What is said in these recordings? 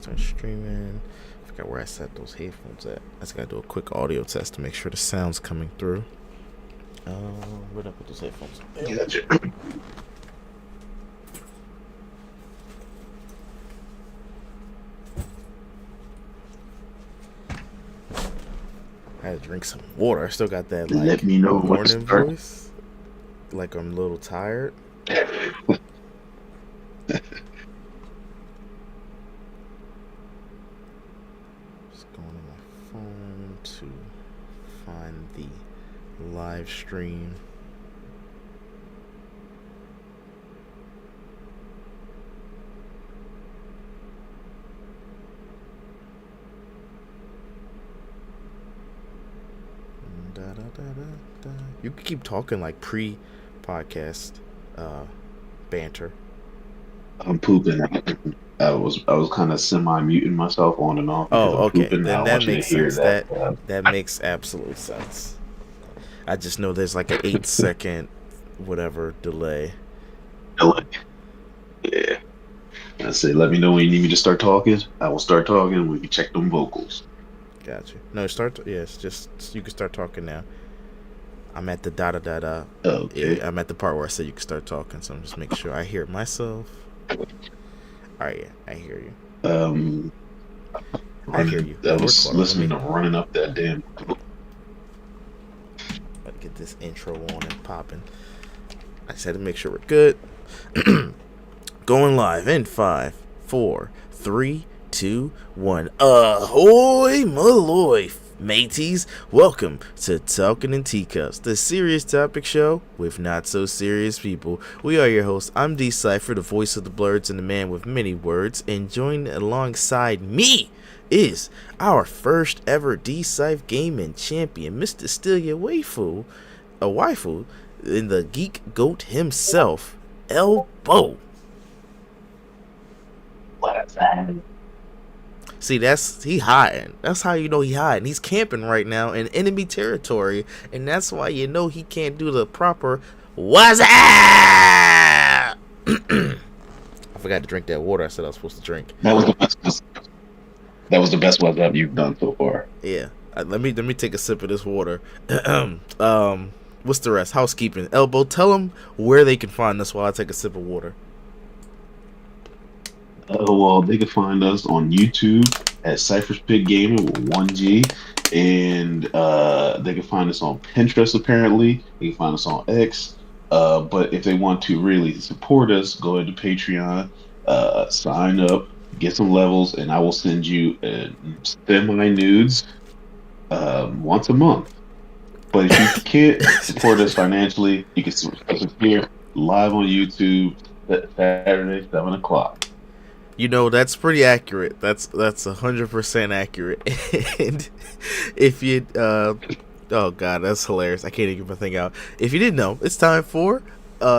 Start streaming. I forgot where I set those headphones at. I just gotta do a quick audio test to make sure the sound's coming through. Where'd I put those headphones? Gotcha. I had to drink some water. I still got that Let me know when to morning start. voice. Like I'm a little tired. Just going on my phone to find the live stream. You can keep talking like pre-podcast banter. I'm pooping. I was kind of semi-muting myself on and off because Oh, I'm okay. pooping. I Then don't that want you to makes hear sense. that. That makes absolute sense. I just know there's like an 8-second whatever delay. Yeah. I say, let me know when you need me to start talking. I will start talking. We can check them vocals. Gotcha. No, yes, just you can start talking now. I'm at the da da da da. Okay. Yeah, I'm at the part where I said you can start talking, so I'm just making sure I hear myself. Alright, yeah, I hear you. I hear you. I was listening to running up that damn. Let's get this intro on and popping. I just had to make sure we're good. Going live in 5, 4, 3, 2, 1. Ahoy Maloy, mateys. Welcome to Talking in Teacups, the serious topic show with not so serious people. We are your hosts. I'm D Cypher, the voice of the Blerds and the man with many words. And joined alongside me is our first ever D-Cypher gaming champion, Mr. Steal Your Waifu, a waifu, in the Geek GOAT himself, Elbow. See, he hiding. That's how you know he hiding. He's camping right now in enemy territory, and that's why you know he can't do the proper what's up. I forgot to drink that water I said I was supposed to drink. That was the best. That was the best what's up you've done so far. Yeah. Let me take a sip of this water. What's the rest? Housekeeping. Elbow, tell them where they can find us while I take a sip of water. Well, they can find us on YouTube at Cyphers Pig Gaming with 1G. And they can find us on Pinterest, apparently. They can find us on X. But if they want to really support us, go into Patreon, sign up, get some levels, and I will send you semi-nudes once a month. But if you can't support us financially, you can support us here live on YouTube Saturday, 7 o'clock. You know, that's pretty accurate. That's 100% accurate. And if you oh god, that's hilarious. I can't even get my thing out. If you didn't know, it's time for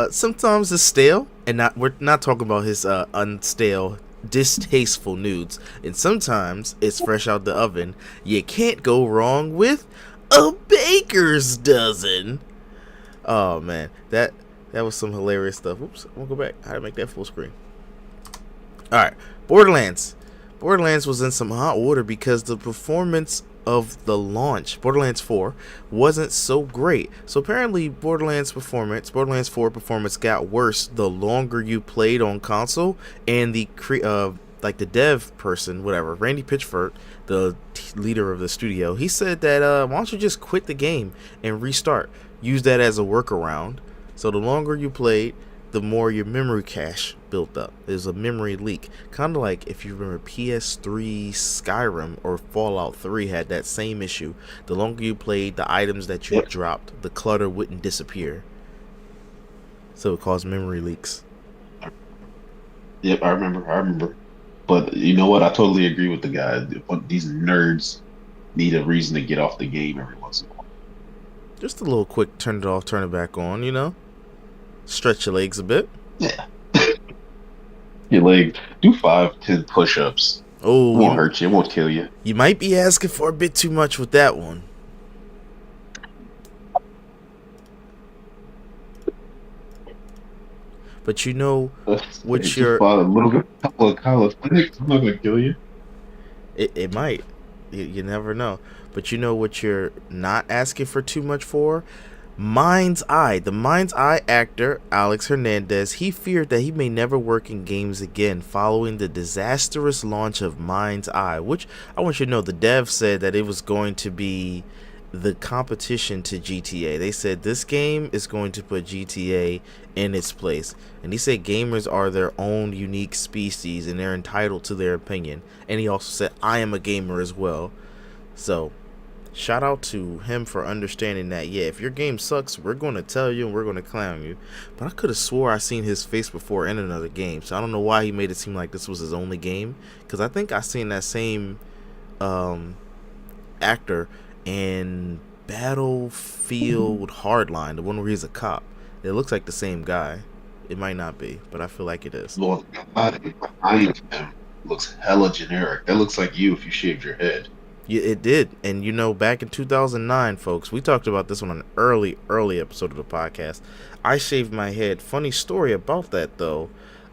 sometimes it's stale, and we're not talking about his unstale, distasteful nudes. And sometimes it's fresh out the oven. You can't go wrong with a baker's dozen. Oh man, that was some hilarious stuff. Oops, I'm gonna go back. How to make that full screen. Alright, Borderlands. Borderlands was in some hot water because the performance of the launch, Borderlands 4, wasn't so great. So apparently Borderlands 4 performance got worse the longer you played on console, and the the dev person, whatever, Randy Pitchford, the leader of the studio, he said that why don't you just quit the game and restart. Use that as a workaround. So the longer you played, the more your memory cache built up. There's a memory leak. Kind of like if you remember PS3 Skyrim or Fallout 3 had that same issue. The longer you played, the items that you dropped, the clutter wouldn't disappear. So it caused memory leaks. Yep, I remember. But you know what? I totally agree with the guy. These nerds need a reason to get off the game every once in a while. Just a little quick turn it off, turn it back on, you know? Stretch your legs a bit. Yeah. Your leg. Do 5-10 push-ups. Oh, it won't hurt you. It won't kill you. You might be asking for a bit too much with that one. But you know, what's your a little bit, couple of calisthenics? I'm not gonna kill you. It might. You never know. But you know what you're not asking for too much for? Mind's Eye. The Mind's Eye actor, Alex Hernandez, he feared that he may never work in games again following the disastrous launch of Mind's Eye, which I want you to know the dev said that it was going to be the competition to GTA. They said this game is going to put GTA in its place. And he said gamers are their own unique species and they're entitled to their opinion. And he also said, I am a gamer as well. So, shout out to him for understanding that, yeah, if your game sucks, we're going to tell you and we're going to clown you. But I could have swore I seen his face before in another game. So I don't know why he made it seem like this was his only game. Because I think I seen that same actor in Battlefield Hardline, the one where he's a cop. It looks like the same guy. It might not be, but I feel like it is. Lord, God, behind him looks hella generic. That looks like you if you shaved your head. Yeah, it did. And you know, back in 2009, folks, we talked about this on an early episode of the podcast. I shaved my head. Funny story about that, though.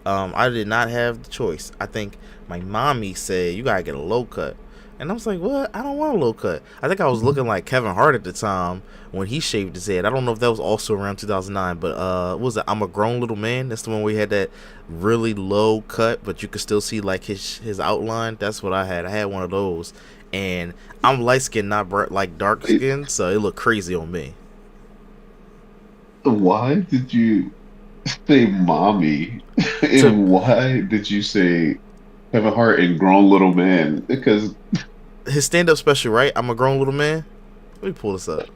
I did not have the choice. I think my mommy said, you gotta get a low cut. And I was like, what? I don't want a low cut. I think I was looking like Kevin Hart at the time when he shaved his head. I don't know if that was also around 2009, but what was it? I'm a Grown Little Man. That's the one where he had that really low cut, but you could still see like his outline. That's what I had. I had one of those. And I'm light skinned, not like dark skinned, so it looked crazy on me. Why did you say mommy? So And why did you say Kevin Hart and Grown Little Man? Because his stand up special, right? I'm a Grown Little Man. Let me pull this up.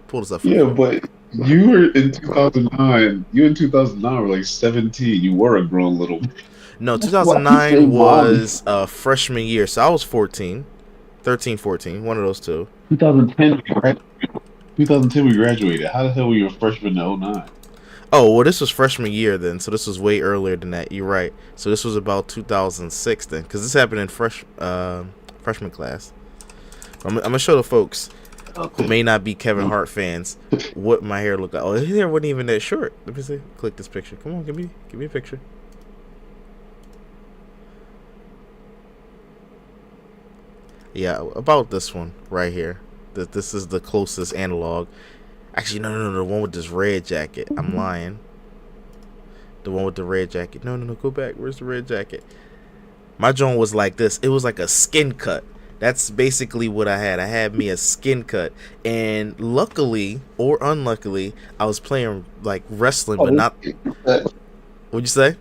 Pull this up for yeah, you. but you were in 2009. You in 2009 were like 17. You were a grown little man. No, Why you say 2009 mommy? was freshman year, so I was 14, 13, 14, one of those two. 2010 we graduated. 2010 we graduated. How the hell were you a freshman in '09? Oh, well, this was freshman year then, so this was way earlier than that. You're right. So this was about 2006 then, because this happened in freshman class. I'm gonna show the folks who Okay. may not be Kevin Hart fans what my hair looked like. Oh, his hair wasn't even that short. Let me see. Click this picture. Come on, give me a picture. Yeah, about this one right here. This is the closest analog. Actually, no, the one with this red jacket. I'm lying. The one with the red jacket. No, go back. Where's the red jacket? My joint was like this. It was like a skin cut. That's basically what I had. I had me a skin cut. And luckily or unluckily, I was playing like wrestling, but Oh, not. What'd you say?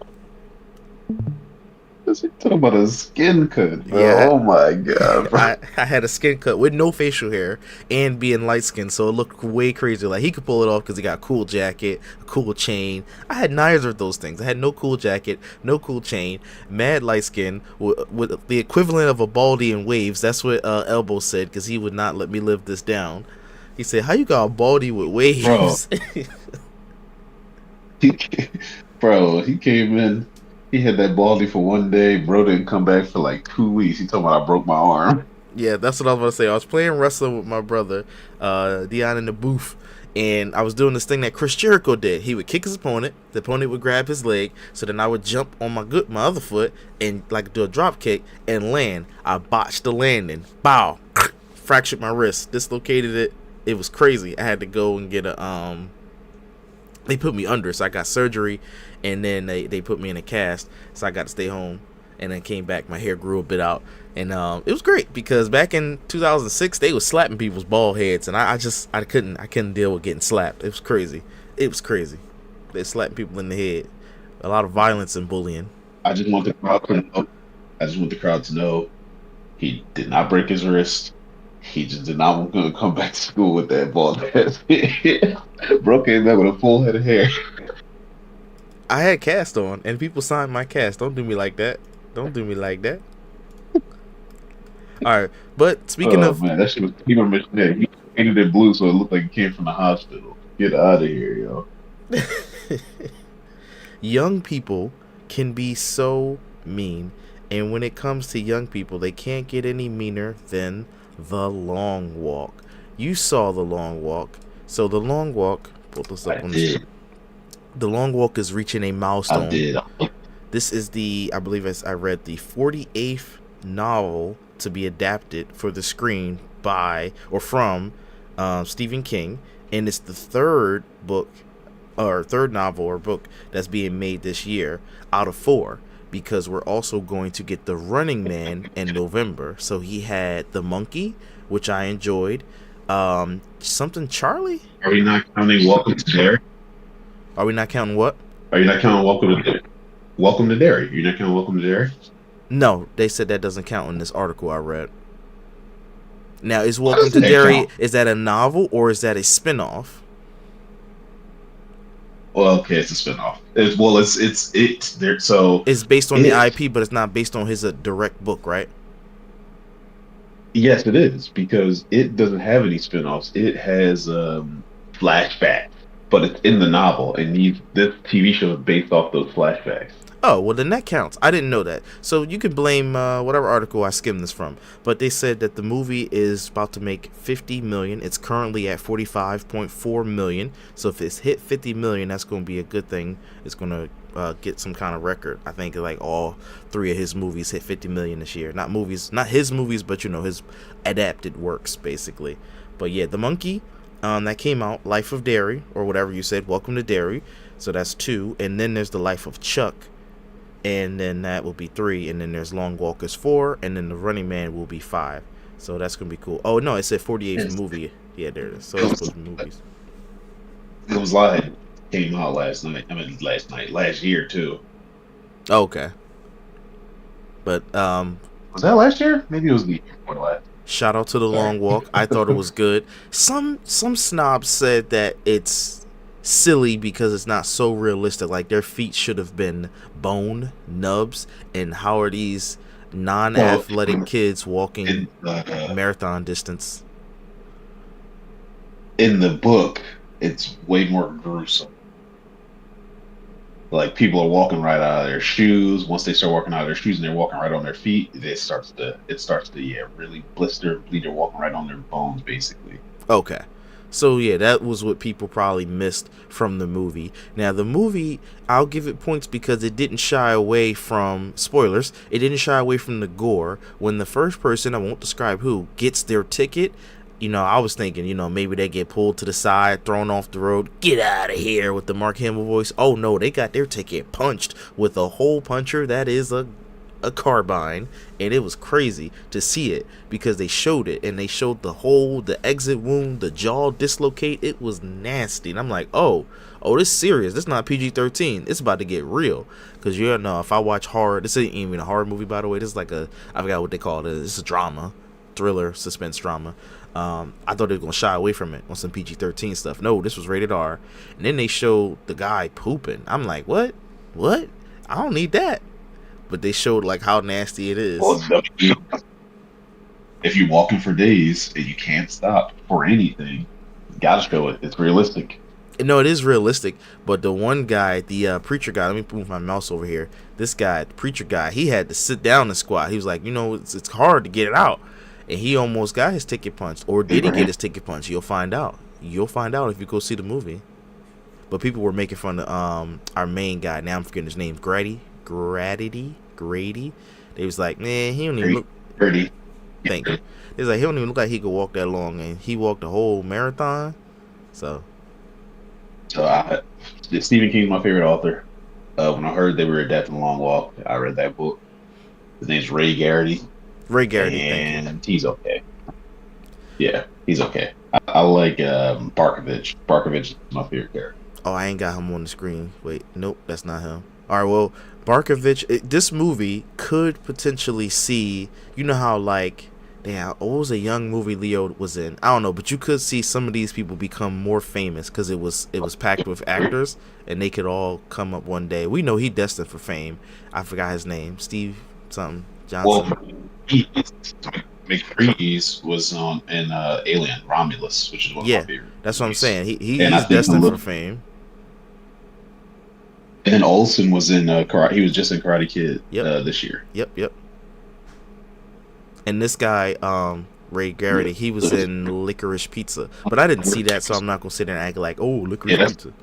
talking about a skin cut, Yeah, bro. Oh my god, bro. I had a skin cut with no facial hair and being light skinned, so it looked way crazy. Like he could pull it off because he got a cool jacket, a cool chain. I had neither of those things. I had no cool jacket, no cool chain, mad light skin with the equivalent of a baldy in waves. That's what Elbow said because he would not let me live this down. He said, "How you got a baldy with Bro, waves?" he, bro, he came in. He had that baldy for one day. Bro didn't come back for like 2 weeks. He told me I broke my arm. Yeah, that's what I was going to say. I was playing wrestling with my brother, Dion, in the booth, and I was doing this thing that Chris Jericho did. He would kick his opponent, the opponent would grab his leg, so then I would jump on my other foot and like do a drop kick and land. I botched the landing. Bow. Fractured my wrist, dislocated it. It was crazy. I had to go and get a they put me under, so I got surgery, and then they put me in a cast, so I got to stay home, and then came back. My hair grew a bit out, and it was great because back in 2006 they was slapping people's bald heads, and I couldn't deal with getting slapped. It was crazy. They slapping people in the head. A lot of violence and bullying. I just want the crowd to know. I just want the crowd to know he did not break his wrist. He just did not want to come back to school with that bald head. Bro came back with a full head of hair. I had cast on, and people signed my cast. Don't do me like that. Don't do me like that. All right, but speaking Oh of man, that shit was Peter Michelet. He painted it blue so it looked like it came from the hospital. Get out of here, yo. young people can be so mean, and when it comes to young people, they can't get any meaner than the long walk. You saw the long walk. So the long walk, pull this up I on the screen. did. The long walk is reaching a I milestone. did. This is I believe as I read, the 48th novel to be adapted for the screen by or from Stephen King, and it's the third book or third novel or book that's being made this year out of 4, because we're also going to get The Running Man in November. So he had The Monkey, which I enjoyed. Something Charlie? Are we not counting Welcome to Derry? Are we not counting what? Are you not counting Welcome to Derry? You're not counting Welcome to Derry? No, they said that doesn't count in this article I read. Now, is Welcome to Derry, is that a novel or is that a spinoff? Well, okay, it's a spinoff. It's there. So it's based on the IP, but it's not based on his direct book, right? Yes, it is, because it doesn't have any spinoffs. It has flashbacks, but it's in the novel, and this TV show is based off those flashbacks. Oh, well, then that counts. I didn't know that. So you can blame whatever article I skimmed this from. But they said that the movie is about to make $50 million. It's currently at $45.4 million. So if it's hit $50 million, that's going to be a good thing. It's going to get some kind of record. I think like all 3 of his movies hit $50 million this year. Not his movies, but his adapted works, basically. But yeah, The Monkey, that came out. Life of Derry, or whatever you said. Welcome to Derry. So that's 2. And then there's The Life of Chuck. And then that will be 3, and then there's Long Walk is 4, and then The Running Man will be 5. So that's gonna be cool. Oh no, it said 48th movie. Yeah, there it is. So it's those movies. It was like came out last year too. Okay. But was that last year? Maybe it was the year before last. Shout out to The Long Walk. I thought it was good. Some snobs said that it's silly because it's not so realistic. Like their feet should have been bone nubs, and how are these non-athletic kids walking marathon distance? In the book, it's way more gruesome. Like people are walking right out of their shoes. Once they start walking out of their shoes and they're walking right on their feet, it starts to really blister, bleed. They're walking right on their bones, basically. Okay. So yeah, that was what people probably missed from the movie. Now the movie, I'll give it points because it didn't shy away from spoilers. It didn't shy away from the gore. When the first person, I won't describe who, gets their ticket, I was thinking, maybe they get pulled to the side, thrown off the road, get out of here with the Mark Hamill voice. Oh no, they got their ticket punched with a hole puncher that is a carbine, and it was crazy to see it because they showed it, and they showed the hole, the exit wound, the jaw dislocate. It was nasty, and I'm like, oh, this is serious. This is not PG-13. It's about to get real. Because if I watch horror, this ain't even a horror movie, by the way. This is like I forgot what they call it. It's a drama, thriller, suspense drama. I thought they were gonna shy away from it on some PG-13 stuff. No, this was rated R. And then they showed the guy pooping. I'm like, what? I don't need that. But they showed like how nasty it is. Well, if you're walking for days and you can't stop for anything, you gotta show it. It's realistic. No, it is realistic. But the one guy, the preacher guy, let me move my mouse over here. This guy, the preacher guy, he had to sit down and squat. He was like, it's hard to get it out. And he almost got his ticket punched. Or did he get his ticket punched? You'll find out. You'll find out if you go see the movie. But people were making fun of our main guy. Now I'm forgetting his name. Grady. They was like, man, he don't even look. Grady. Thank you. They was like, he don't even look like he could walk that long, and he walked the whole marathon. So Stephen King's my favorite author. When I heard they were adapting Long Walk, I read that book. His name's Ray Garrity. And he's okay. Yeah, he's okay. I like Barkovich. Barkovich is my favorite character. Oh, I ain't got him on the screen. Wait, nope, that's not him. All right, well, Barkovich, this movie could potentially see, how like, what was a young movie Leo was in? I don't know, but you could see some of these people become more famous because it was packed with actors, and they could all come up one day. We know he destined for fame. I forgot his name, Steve something Johnson. Well, McCree's was on in Alien Romulus, which is one of my favorite. That's what I'm saying. He's destined for fame. And Olsen was in Karate. He was just in Karate Kid this year. Yep. And this guy, Ray Garrity, he was in Licorice Pizza, but I didn't see that, so I'm not gonna sit there and act like, oh, Licorice Pizza.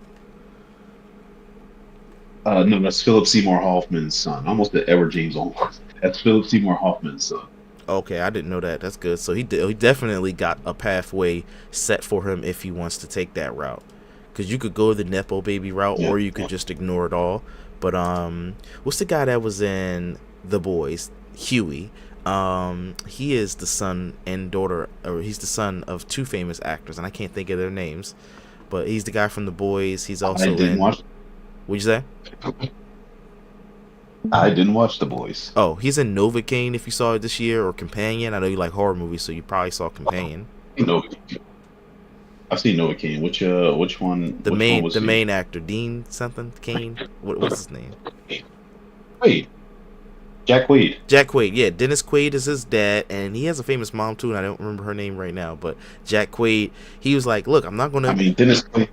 No, that's Philip Seymour Hoffman's son. Almost the Edward James Olmos. That's Philip Seymour Hoffman's son. Okay, I didn't know that. That's good. So he definitely got a pathway set for him if he wants to take that route. Because you could go the Nepo baby route, Yeah. or you could just ignore it all. But what's the guy that was in The Boys? Huey. He is the son and daughter, or he's the son of two famous actors, and I can't think of their names. But he's the guy from The Boys. He's also I didn't in. watch. What'd you say? I didn't watch The Boys. Oh, he's in Novocaine if you saw it this year, or Companion. I know you like horror movies, so you probably saw Companion. No, I've seen Novocaine. Which one? The Which one main was the he? main actor, Dean something Kane. What's his name? Wait, Jack Wade. Jack Quaid. Yeah, Dennis Quaid is his dad, and he has a famous mom too, and I don't remember her name right now. But Jack Quaid, he was like, "Look, I'm not gonna." I mean, Dennis Quaid.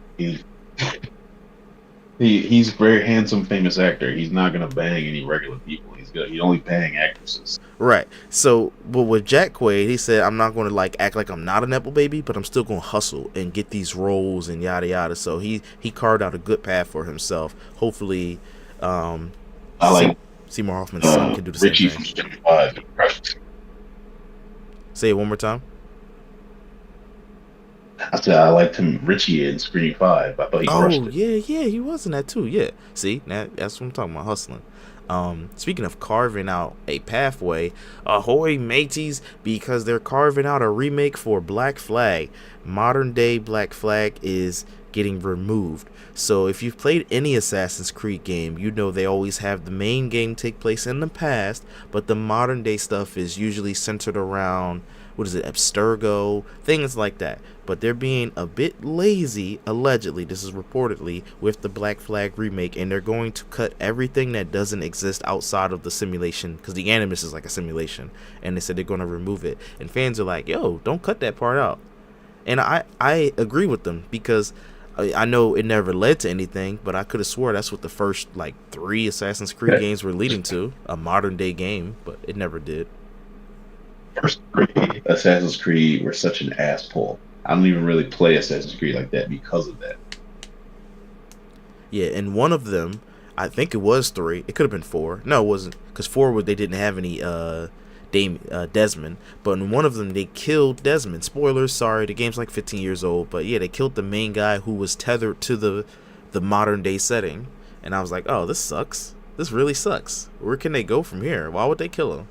He's a very handsome, famous actor. He's not gonna bang any regular people. He only bang actresses. Right. So, but with Jack Quaid, he said, "I'm not going to like act like I'm not a nepo baby, but I'm still going to hustle and get these roles and yada yada." So he carved out a good path for himself. Hopefully, I like Seymour Hoffman's son can do the Richie same from thing. Street Five. Say it one more time. I said I liked him, Richie in Scream 5. I thought he crushed Oh it. yeah, he was in that too. Yeah, see, that's what I'm talking about, hustling. Speaking of carving out a pathway, ahoy mateys, because they're carving out a remake for Black Flag. Modern day Black Flag is getting removed. So if you've played any Assassin's Creed game, you know they always have the main game take place in the past, but the modern day stuff is usually centered around, what is it, Abstergo, things like that. But they're being a bit lazy, allegedly, this is reportedly, with the Black Flag remake, and they're going to cut everything that doesn't exist outside of the simulation, because the Animus is like a simulation, and they said they're going to remove it. And fans are like, yo, don't cut that part out. And I agree with them, because I know it never led to anything, but I could have swore that's what the first, like, 3 Assassin's Creed games were leading to, a modern day game, but it never did. First 3 Assassin's Creed were such an asshole. I don't even really play Assassin's Creed like that because of that. Yeah, and one of them, I think it was 3. It could have been 4. No, it wasn't, because 4 they didn't have any Desmond. But in one of them, they killed Desmond. Spoilers, sorry, the game's like 15 years old. But yeah, they killed the main guy who was tethered to the modern day setting. And I was like, oh, this sucks. This really sucks. Where can they go from here? Why would they kill him?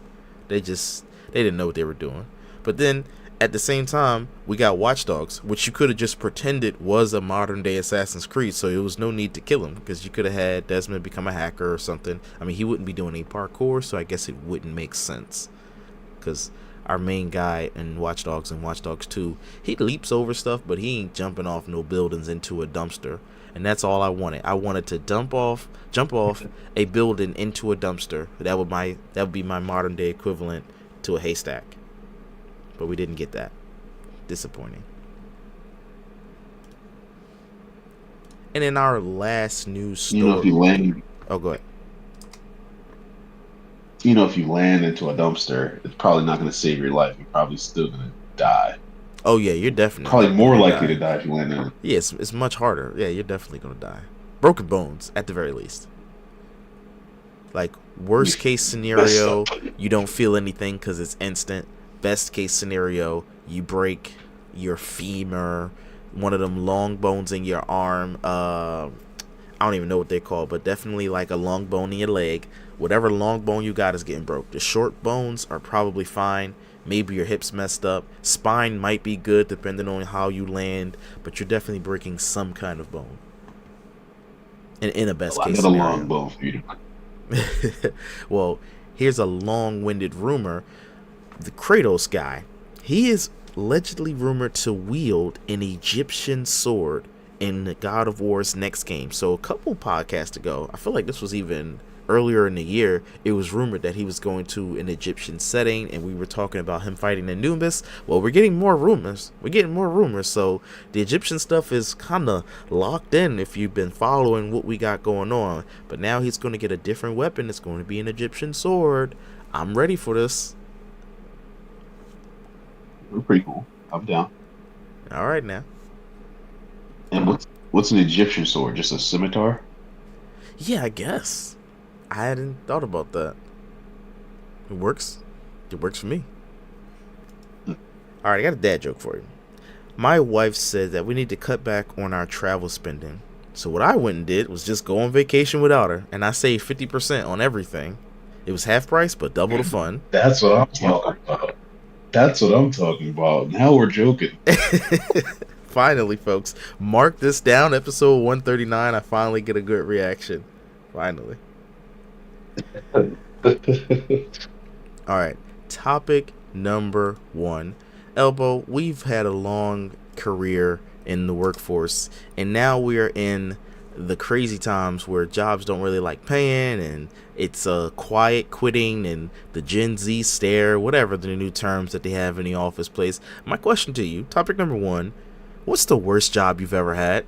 They didn't know what they were doing. But then at the same time, we got Watch Dogs, which you could have just pretended was a modern day Assassin's Creed, so there was no need to kill him, because you could have had Desmond become a hacker or something. I mean, he wouldn't be doing any parkour, so I guess it wouldn't make sense, because our main guy in Watch Dogs and Watch Dogs 2, he leaps over stuff, but he ain't jumping off no buildings into a dumpster. And that's all I wanted. I wanted to jump off a building into a dumpster. That would be my modern day equivalent to a haystack. But we didn't get that. Disappointing. And in our last news story, You know, if you land, oh, go ahead. if you land into a dumpster, it's probably not going to save your life. You're probably still going to die. Oh yeah, you're definitely Probably more gonna likely die. to die if you land in it. Yeah, it's much harder. Yeah, you're definitely gonna die. Broken bones, at the very least. Like, worst case scenario, you don't feel anything because it's instant. Best case scenario, you break your femur, one of them long bones in your arm. I don't even know what they're called, but definitely like a long bone in your leg. Whatever long bone you got is getting broke. The short bones are probably fine. Maybe your hips messed up. Spine might be good depending on how you land, but you're definitely breaking some kind of bone. In a best case I got a scenario. long bone for you. Well, here's a long-winded rumor. The Kratos guy, he is allegedly rumored to wield an Egyptian sword in the God of War's next game. So a couple podcasts ago, I feel like this was even earlier in the year, it was rumored that he was going to an Egyptian setting, and we were talking about him fighting Anubis. Well, we're getting more rumors. So the Egyptian stuff is kind of locked in if you've been following what we got going on. But now he's going to get a different weapon. It's going to be an Egyptian sword. I'm ready for this. We're pretty cool. I'm down. All right now. And what's an Egyptian sword? Just a scimitar? Yeah, I guess. I hadn't thought about that. It works. It works for me. All right, I got a dad joke for you. My wife said that we need to cut back on our travel spending. So what I went and did was just go on vacation without her, and I saved 50% on everything. It was half price, but double the fun. That's what I'm talking about. That's what I'm talking about. Now we're joking. Finally, folks, mark this down. Episode 139. I finally get a good reaction. Finally. All right. Topic number 1. Elbow, we've had a long career in the workforce, and now we're in the crazy times where jobs don't really like paying, and it's quiet quitting and the Gen Z stare, whatever the new terms that they have in the office place. My question to you, topic number 1, what's the worst job you've ever had?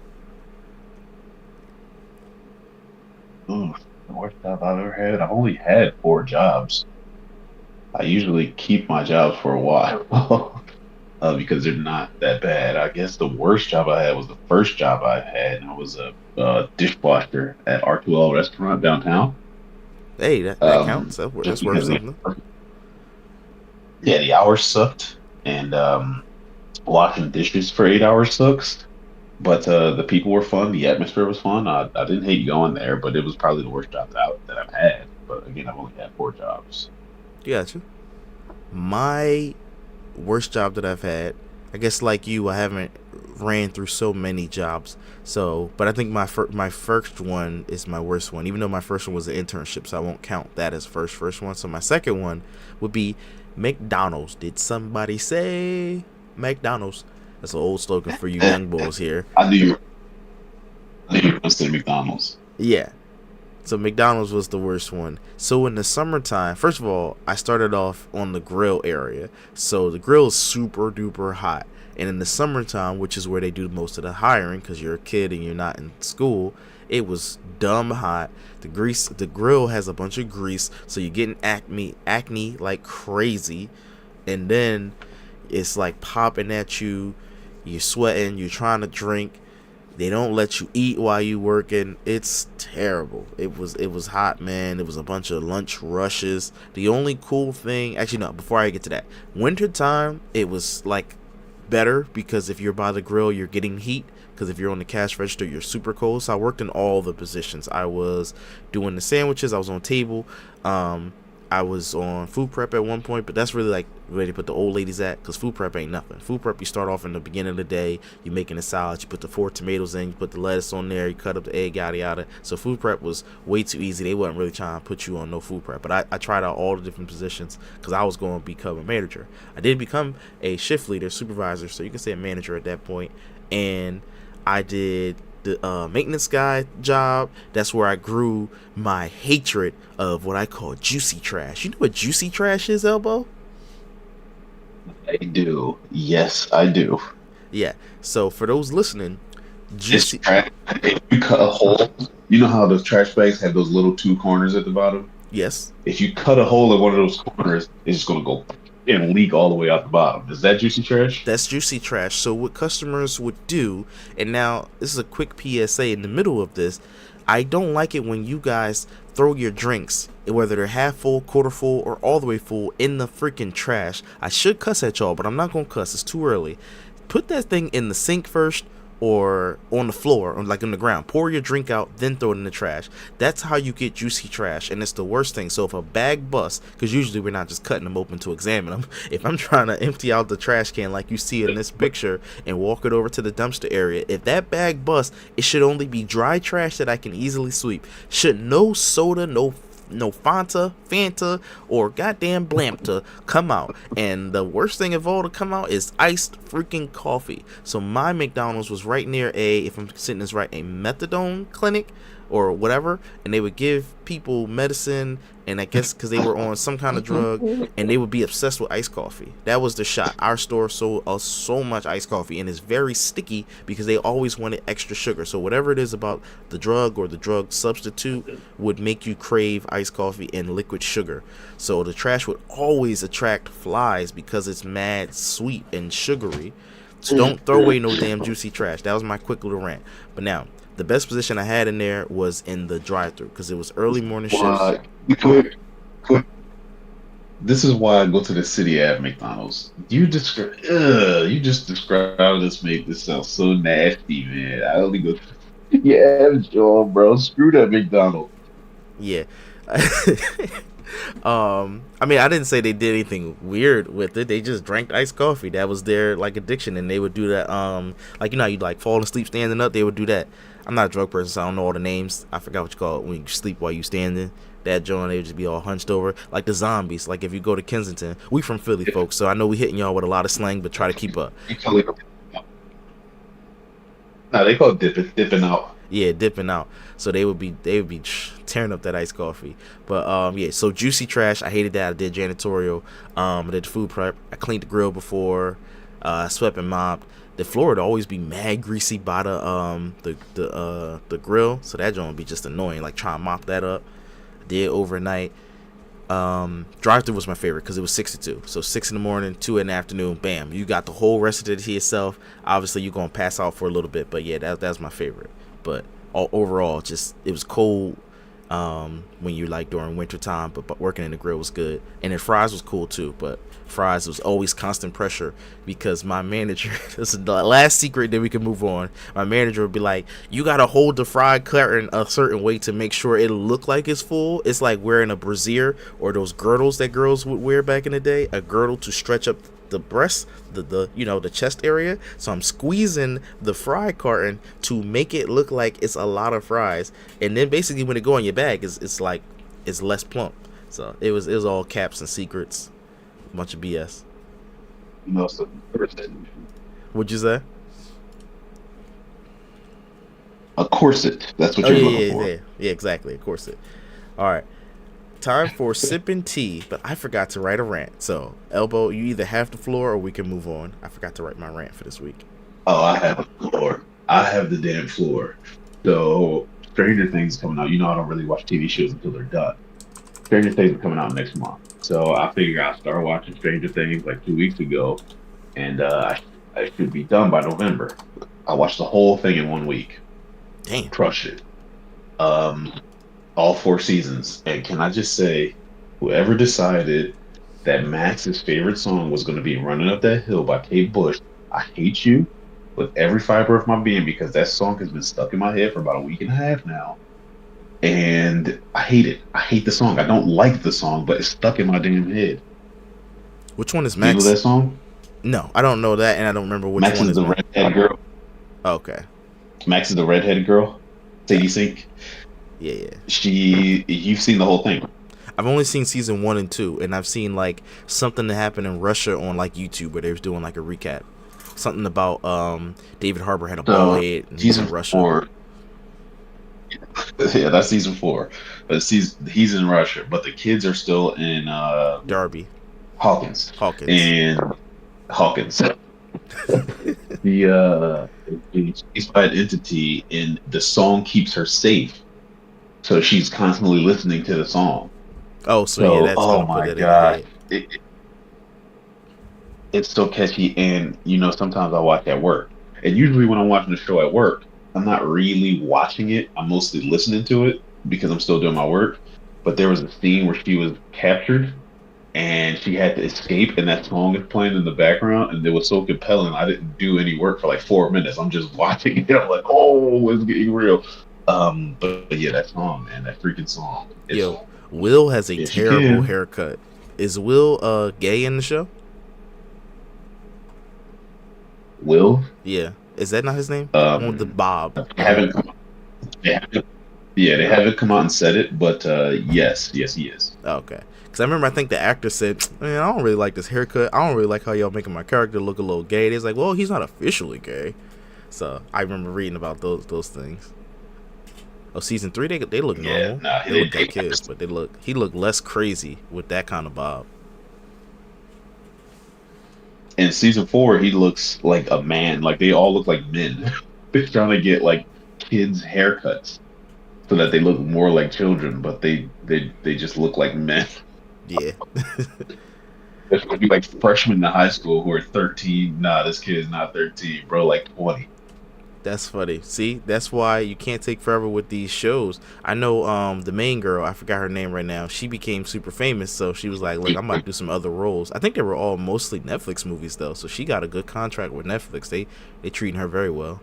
Ooh, the worst job I've ever had. I've only had 4 jobs. I usually keep my jobs for a while because they're not that bad. I guess the worst job I had was the first job I had, and I was a dishwasher at R2L restaurant downtown. Hey, that counts. Just That's worth because something. yeah, the hours sucked, and washing dishes for 8 hours sucks. But the people were fun. The atmosphere was fun. I didn't hate going there, but it was probably the worst job that I've had. But again, I've only had 4 jobs. Gotcha. My worst job that I've had, I guess like you, I haven't ran through so many jobs. So, but I think my first one is my worst one, even though my first one was an internship, so I won't count that as first one. So my second one would be McDonald's. Did somebody say McDonald's? That's an old slogan for you young bulls here. I knew you were going to say McDonald's. Yeah. So McDonald's was the worst one. So in the summertime, first of all, I started off on the grill area. So the grill is super duper hot. And in the summertime, which is where they do most of the hiring because you're a kid and you're not in school, it was dumb hot. The grill has a bunch of grease, so you're getting acne like crazy. And then it's like popping at you. You're sweating, you're trying to drink. They don't let you eat while you working. It's terrible. It was hot, man. It was a bunch of lunch rushes. The only cool thing, actually no, before I get to that, winter time it was like better because if you're by the grill, you're getting heat. Because if you're on the cash register, you're super cold. So I worked in all the positions. I was doing the sandwiches. I was on table. I was on food prep at one point, but that's really like where they put the old ladies at, because food prep ain't nothing. Food prep, you start off in the beginning of the day, you're making a salad, you put the 4 tomatoes in, you put the lettuce on there, you cut up the egg, yada yada. So food prep was way too easy. They wasn't really trying to put you on no food prep, but I tried out all the different positions because I was going to become a manager. I did become a shift leader, supervisor, so you can say a manager at that point, and I did the maintenance guy job. That's where I grew my hatred of what I call juicy trash. You know what juicy trash is, Elbow? I do. Yes, I do. Yeah. So for those listening, juicy. If you cut a hole, you know how the trash bags have those little 2 corners at the bottom? Yes. If you cut a hole in one of those corners, it's just going to go and leak all the way out the bottom. Is that juicy trash? That's juicy trash. So what customers would do, and now this is a quick PSA in the middle of this, I don't like it when you guys throw your drinks, whether they're half full, quarter full, or all the way full, in the freaking trash. I should cuss at y'all, but I'm not going to cuss. It's too early. Put that thing in the sink first, or on the floor, or like on the ground. Pour your drink out, then throw it in the trash. That's how you get juicy trash, and it's the worst thing. So if a bag busts, because usually we're not just cutting them open to examine them. If I'm trying to empty out the trash can like you see in this picture and walk it over to the dumpster area, if that bag busts, it should only be dry trash that I can easily sweep. Should no soda, no Fanta, or goddamn Blampta come out. And the worst thing of all to come out is iced freaking coffee. So my McDonald's was right near if I'm sitting this right, a methadone clinic or whatever, and they would give people medicine, and I guess because they were on some kind of drug, and they would be obsessed with iced coffee. That was the shot. Our store sold us so much iced coffee, and it's very sticky because they always wanted extra sugar. So whatever it is about the drug or the drug substitute would make you crave iced coffee and liquid sugar. So the trash would always attract flies because it's mad sweet and sugary. So don't throw away no damn juicy trash. That was my quick little rant. But now, the best position I had in there was in the drive-thru because it was early morning shifts. This is why I go to the city at McDonald's. You just described this, made this sound so nasty, man. I only go to yeah, sure, bro. Screw that McDonald's. Yeah. I mean, I didn't say they did anything weird with it. They just drank iced coffee. That was their like addiction, and they would do that. Like you know, how you like fall asleep standing up. They would do that. I'm not a drug person, so I don't know all the names. I forgot what you call it when you sleep while you standing. That joint, they would just be all hunched over, like the zombies. Like if you go to Kensington, we from Philly, folks, so I know we hitting y'all with a lot of slang, but try to keep up. You call it, nah, they call it dipping out. Yeah, dipping out. So they would be tearing up that iced coffee. But yeah, so juicy trash. I hated that. I did janitorial. I did food prep. I cleaned the grill before. I swept and mopped. The floor would always be mad greasy by the grill, so that joint would be just annoying. Like trying to mop that up. I did overnight. Drive through was my favorite because it was 6 to 2. So 6 in the morning, 2 in the afternoon. Bam, you got the whole rest of it to yourself. Obviously, you're gonna pass out for a little bit, but yeah, that's my favorite. But overall, just it was cold when you like during winter time, but working in the grill was good, and then fries was cool too. But fries was always constant pressure because my manager, this is the last secret, then we can move on. My manager would be like, you gotta hold the fried carton a certain way to make sure it look like it's full. It's like wearing a brassiere or those girdles that girls would wear back in the day, a girdle to stretch up the breast, the you know, the chest area. So I'm squeezing the fry carton to make it look like it's a lot of fries, and then basically when it go in your bag, it's like it's less plump. So it was all caps and secrets, a bunch of BS. No, so What'd you say? a corset. That's what Oh you're yeah, looking yeah, for. yeah, yeah, exactly. Of course it. All right, time for sipping tea, but I forgot to write a rant. So Elbow, you either have the floor or we can move on. I forgot to write my rant for this week. Oh, I have the floor. I have the damn floor. So Stranger Things is coming out. You know, I don't really watch TV shows until they're done. Stranger Things is coming out next month. So I figure I started watching Stranger Things like 2 weeks ago, and I should be done by November. I watched the whole thing in 1 week. Damn. Crushed it. Um, all 4 seasons. And can I just say, whoever decided that Max's favorite song was going to be "Running Up That Hill" by Kate Bush, I hate you with every fiber of my being because that song has been stuck in my head for about a week and a half now. And I hate it. I hate the song. I don't like the song, but it's stuck in my damn head. Which one is Do you know Max? that song? No, I don't know that, and I don't remember which Max one is is the Max. redhead girl. Okay. Max is the redheaded girl. Sadie Sink. Yeah, yeah. You've seen the whole thing. I've only seen season 1 and 2, and I've seen like something that happened in Russia on like YouTube where they was doing like a recap. Something about David Harbour had a bald So head and he's season in Russia. 4, yeah, that's season 4. But he's in Russia, but the kids are still in Darby Hawkins Hawkins. and Hawkins. The she's by an entity, and the song keeps her safe, so she's constantly listening to the song. Oh, so yeah, So, that's oh gonna put my that in your gosh, head. it's so catchy. And sometimes I watch at work, and usually when I'm watching the show at work, I'm not really watching it. I'm mostly listening to it because I'm still doing my work. But there was a scene where she was captured and she had to escape, and that song is playing in the background, and it was so compelling. I didn't do any work for like 4 minutes. I'm just watching it. I'm like, oh, it's getting real. But yeah, that song, man, that freaking song. It's Yo, Will has a yes, you terrible can. haircut. Is Will gay in the show? Will. Yeah. Is that not his name? The one with the Um, bob. haven't come. They haven't, yeah, they haven't come out and said it, but yes, yes, he is. Oh, okay. Because I remember I think the actor said, man, I don't really like this haircut. I don't really like how y'all making my character look a little gay. It's like, well, he's not officially gay. So I remember reading about those things. Oh, season 3, they look Yeah, normal. nah, They look like kids, but he looked less crazy with that kind of bob. in season 4, he looks like a man. Like they all look like men. They're trying to get like kids' haircuts so that they look more like children, but they just look like men. Yeah. There's gonna be like freshmen in high school who are 13. Nah, this kid is not 13, bro. Like 20. That's funny. See, that's why you can't take forever with these shows. I know the main girl, I forgot her name right now. She became super famous, so she was like, "Look, I'm about to do some other roles." I think they were all mostly Netflix movies though, so she got a good contract with Netflix. They treating her very well.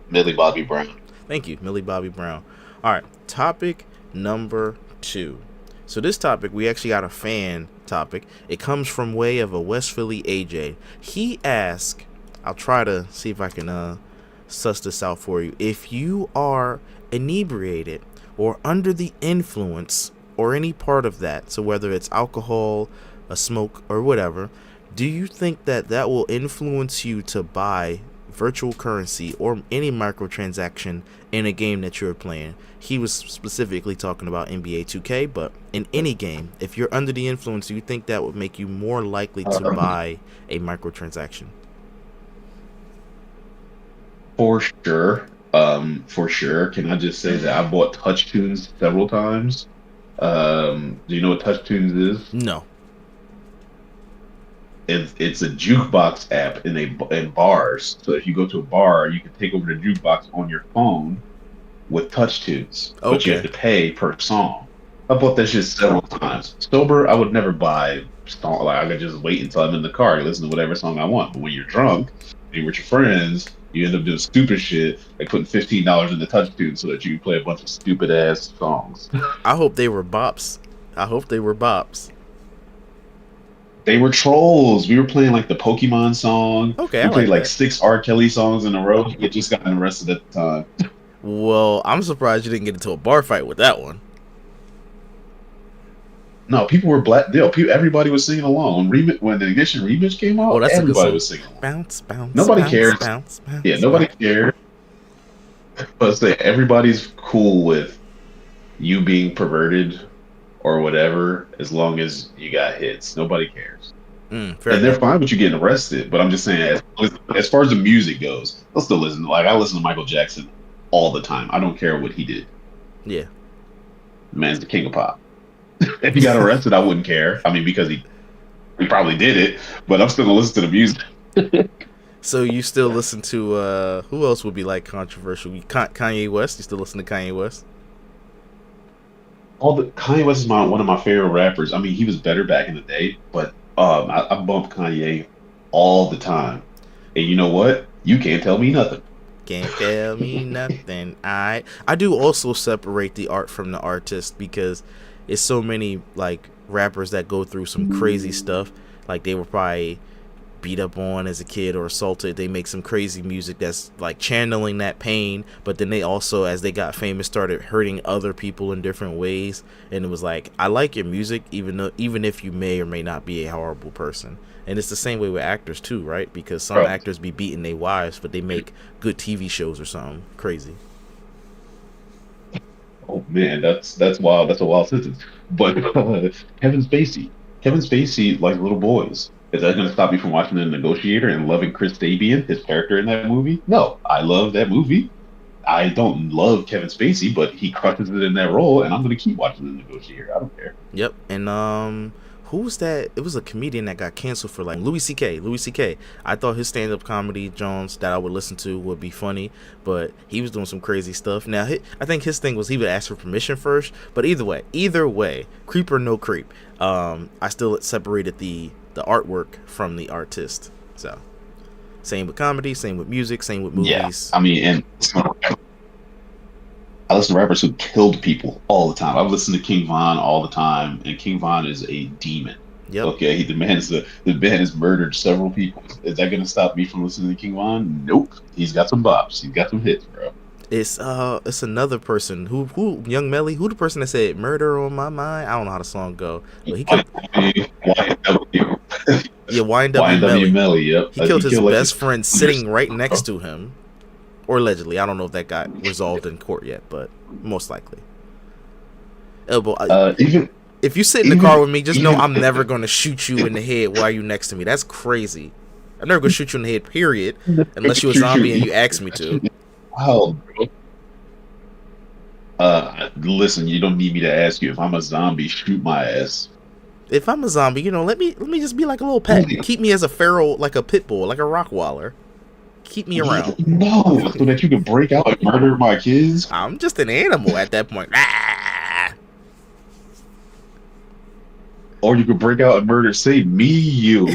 Millie Bobby Brown. Thank you, Millie Bobby Brown. All right, topic number 2. So this topic, we actually got a fan topic. It comes from way of a West Philly AJ. He asked, I'll try to see if I can suss this out for you. If you are inebriated or under the influence or any part of that, so whether it's alcohol, a smoke, or whatever, do you think that that will influence you to buy virtual currency or any microtransaction in a game that you're playing? He was specifically talking about NBA 2K, but in any game, if you're under the influence, do you think that would make you more likely to buy a microtransaction? For sure. For sure. Can I just say that I bought Touch Tunes several times? Do you know what Touch Tunes is? No. It's a jukebox app in bars. So if you go to a bar, you can take over the jukebox on your phone with touch tunes, but you have Okay. to pay per song. I bought that shit several times. Sober, I would never buy song. Like I could just wait until I'm in the car and listen to whatever song I want. But when you're drunk and you're with your friends, you end up doing stupid shit like putting $15 in the touch tune so that you can play a bunch of stupid ass songs. I hope they were bops. I hope they were bops. They were trolls. We were playing like the Pokemon song. Okay, I We played like like that. 6 R. Kelly songs in a row. It just got arrested at the time. Well, I'm surprised you didn't get into a bar fight with that one. No, people were black. Everybody was singing along. When the Ignition remix came Oh, out, that's a good everybody song. was singing along. Bounce, bounce, Nobody bounce, cares. bounce, Yeah, bounce, nobody bounce. cares. But say everybody's cool with you being perverted or whatever, as long as you got hits. Nobody cares, Fair and they're enough. fine with you getting arrested. But I'm just saying, as far as the music goes, I'll still listen. Like I listen to Michael Jackson all the time. I don't care what he did. Yeah. The man's the king of pop. If he got arrested, I wouldn't care. I mean, because he probably did it, but I'm still gonna listen to the music. So you still listen to who else would be like controversial? Kanye West. You still listen to Kanye West? All the Kanye West is one of my favorite rappers. I mean, he was better back in the day, but I bump Kanye all the time. And you know what? You can't tell me nothing. Can't tell me nothing. I do also separate the art from the artist because it's so many like rappers that go through some crazy stuff. Like they were probably beat up on as a kid or assaulted. They make some crazy music that's like channeling that pain, but then they also, as they got famous, started hurting other people in different ways. And it was like, I like your music, even if you may or may not be a horrible person. And it's the same way with actors too, right? Because some Bro. actors be beating their wives, but they make good TV shows or something crazy. Oh man, that's wild. That's a wild sentence. But Kevin Spacey like little boys. Is that going to stop you from watching The Negotiator and loving Chris Sabian, his character in that movie? No, I love that movie. I don't love Kevin Spacey, but he crushes it in that role, and I'm going to keep watching The Negotiator. I don't care. Yep. And who was that? It was a comedian that got canceled for like Louis C.K. Louis C.K. I thought his stand-up comedy Jones that I would listen to would be funny, but he was doing some crazy stuff. Now I think his thing was he would ask for permission first, but either way, creep or no creep, I still separated the artwork from the artist. So same with comedy, same with music, same with Yeah, movies. I mean, and I listen to rappers who killed people all the time. I've listened to King Von all the time, and King Von is a demon. Yep. Okay, the man has murdered several people. Is that going to stop me from listening to King Von? Nope. He's got some bops. He's got some hits, bro. It's another person who Young Melly, who the person that said "Murder on My Mind." I don't know how the song go, but he killed. YNW, Yeah, YNW YNW Melly. Melly, yep. He killed He his killed like best his friend sitting right next to him, or allegedly. I don't know if that got resolved in court yet, but most likely. Elbow. even If you sit in the even car with me, just know even I'm never gonna shoot you in the head while you next to me. That's crazy. I'm never gonna shoot you in the head. Period. Unless you're a zombie and you ask me to. wow, bro. Listen, you don't need me to ask you. If I'm a zombie, shoot my ass. If I'm a zombie, let me just be like a little pet. Keep me as a feral, like a pit bull, like a Rottweiler. Keep me around. No, so that you can break out and murder my kids. I'm just an animal at that point. Ah! Or you could break out and murder, say, me, you,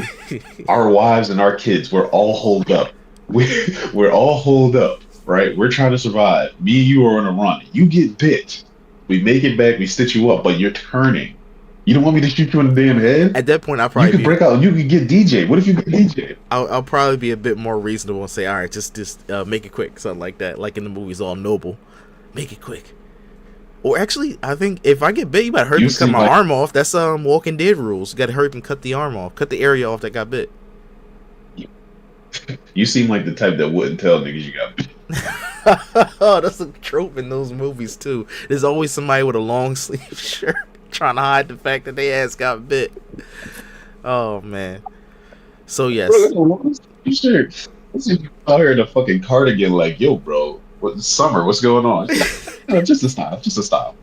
our wives, and our kids. We're all holed up. We're all holed up, right? We're trying to survive. Me and you are on a run. You get bit. We make it back. We stitch you up, but you're turning. You don't want me to shoot you in the damn head? At that point, You could break out and you could get DJ. What if you get DJ? I'll probably be a bit more reasonable and say, all right, just make it quick, something like that. Like in the movies, all noble, make it quick. Or actually, I think if I get bit, you better hurry up and cut my arm off. That's Walking Dead rules. You got to hurry up and cut the arm off, cut the area off that got bit. You seem like the type that wouldn't tell niggas you got bit. Oh, that's a trope in those movies too. There's always somebody with a long sleeve shirt trying to hide the fact that their ass got bit. Oh man. So yes. You sure? Out here in a fucking cardigan, like, yo, bro. Summer? What's going on? Just a style. Just a style.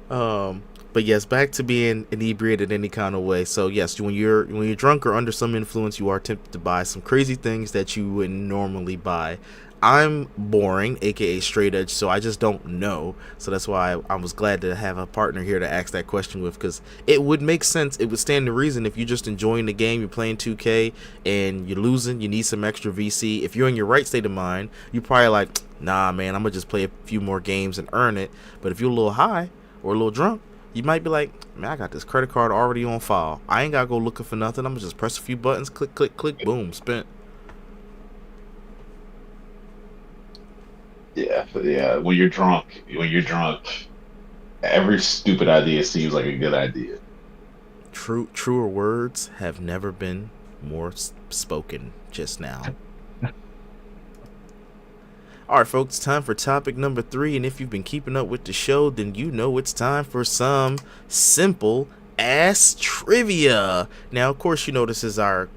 But yes, back to being inebriated any kind of way. So yes, when you're drunk or under some influence, you are tempted to buy some crazy things that you wouldn't normally buy. I'm boring, aka straight edge, so I just don't know. So that's why I was glad to have a partner here to ask that question with, because it would make sense. It would stand to reason if you're just enjoying the game, you're playing 2K, and you're losing, you need some extra VC. If you're in your right state of mind, you're probably like, nah, man, I'm gonna just play a few more games and earn it. But if you're a little high or a little drunk, you might be like, man, I got this credit card already on file. I ain't gotta go looking for nothing. I'm gonna just press a few buttons, click, click, click, boom, spent. Yeah. When you're drunk, every stupid idea seems like a good idea. Truer words have never been more spoken just now. All right, folks, time for topic number 3, and if you've been keeping up with the show, then you know it's time for some simple ass trivia. Now, of course, this is our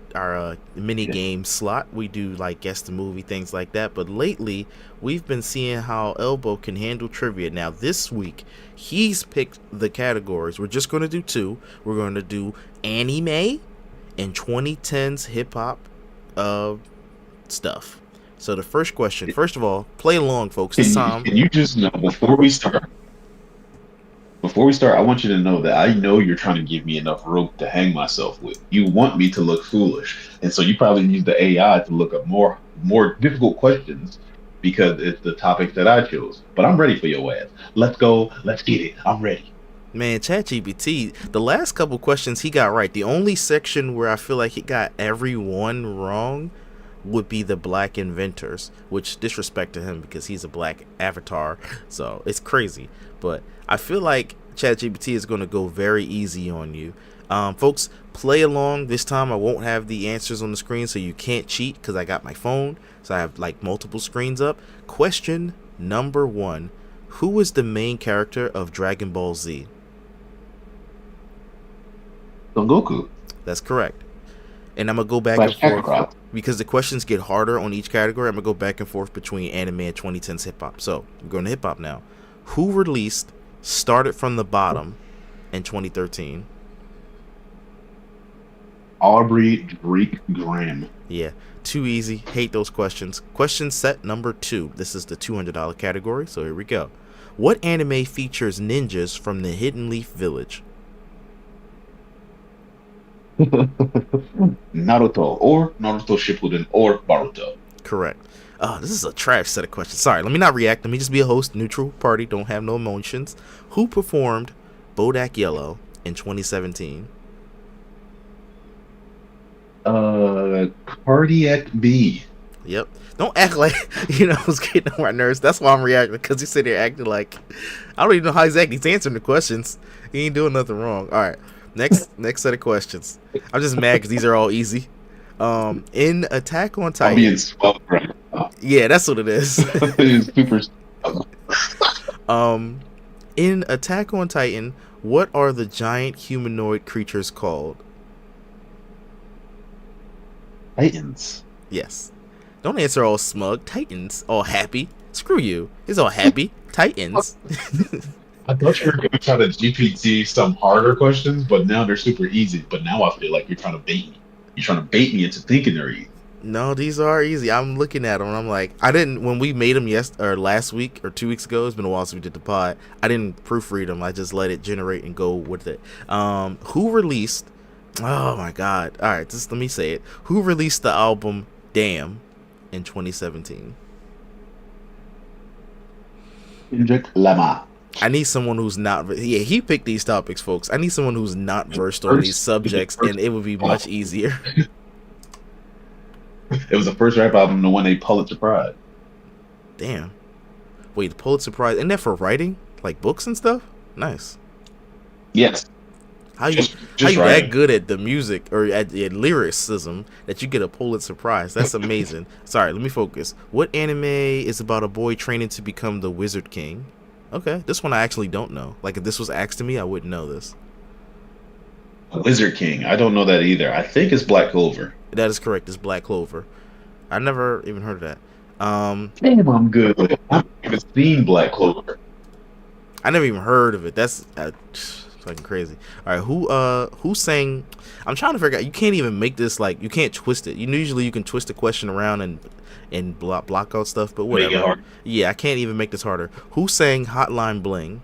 mini game slot. We do like guess the movie, things like that. But lately, we've been seeing how Elbow can handle trivia. Now, this week, he's picked the categories. We're just going to do 2. We're going to do anime and 2010s hip hop stuff. So the first question, first of all, play along, folks. Can you just know before we start, I want you to know that I know you're trying to give me enough rope to hang myself with. You want me to look foolish, and so you probably use the AI to look up more difficult questions because it's the topic that I chose. But I'm ready for your ass. Let's go. Let's get it. I'm ready. Man, ChatGPT, the last couple questions he got right. The only section where I feel like he got every one wrong would be the black inventors, which disrespect to him because he's a black avatar, so it's crazy. But I feel like ChatGPT is going to go very easy on you. Folks, play along. This time I won't have the answers on the screen, so you can't cheat because I got my phone, so I have like multiple screens up. Question number 1: who is the main character of Dragon Ball Z? Son Goku. That's correct. And I'm going to go back and forth because the questions get harder on each category. I'm going to go back and forth between anime and 2010s hip-hop. So, I'm going to hip-hop now. Who released Started From the Bottom in 2013? Aubrey Drake Graham. Yeah, too easy. Hate those questions. Question set number 2. This is the $200 category, so here we go. What anime features ninjas from the Hidden Leaf Village? Naruto or Naruto Shippuden or Boruto. Correct. This is a trash set of questions. Sorry, let me not react. Let me just be a host, neutral party, don't have no emotions. Who performed Bodak Yellow in 2017? Cardiac B. Yep. Don't act like, I was getting on my nerves. That's why I'm reacting, because he's sitting there acting like, I don't even know how he's acting. He's answering the questions. He ain't doing nothing wrong. All right. Next set of questions. I'm just mad because these are all easy. In Attack on Titan. I'm being swelled right now. Yeah, that's what it is. Super. In Attack on Titan, what are the giant humanoid creatures called? Titans. Yes. Don't answer all smug. Titans. All happy. Screw you. It's all happy. Titans. I thought you were going to try to GPT some harder questions, but now they're super easy. But now I feel like you're trying to bait me. You're trying to bait me into thinking they're easy. No, these are easy. I'm looking at them and I'm like, I didn't, when we made them last week or 2 weeks ago, it's been a while since we did the pod, I didn't proofread them. I just let it generate and go with it. Who released, oh my God. All right, just let me say it. Who released the album Damn in 2017? Kendrick Lamar. I need someone who's not, yeah, he picked these topics, folks. I need someone who's not versed on these subjects and it would be much easier. It was the first rap album to win a Pulitzer Prize. Damn. Wait, the Pulitzer Prize, isn't that for writing? Like books and stuff? Nice. Yes. How you that good at the music or at the lyricism that you get a Pulitzer Prize? That's amazing. Sorry, let me focus. What anime is about a boy training to become the Wizard King? Okay, this one I actually don't know. Like if this was asked to me, I wouldn't know this. Wizard King. I don't know that either. I think it's Black Clover. That is correct. It's Black Clover. I never even heard of that. Damn, I'm good. I've even seen Black Clover. I never even heard of it. That's fucking crazy. All right, who sang? I'm trying to figure out. You can't even make this like you can't twist it. Usually you can twist the question around and block out stuff, but whatever. Make it hard. Yeah, I can't even make this harder. Who sang Hotline Bling?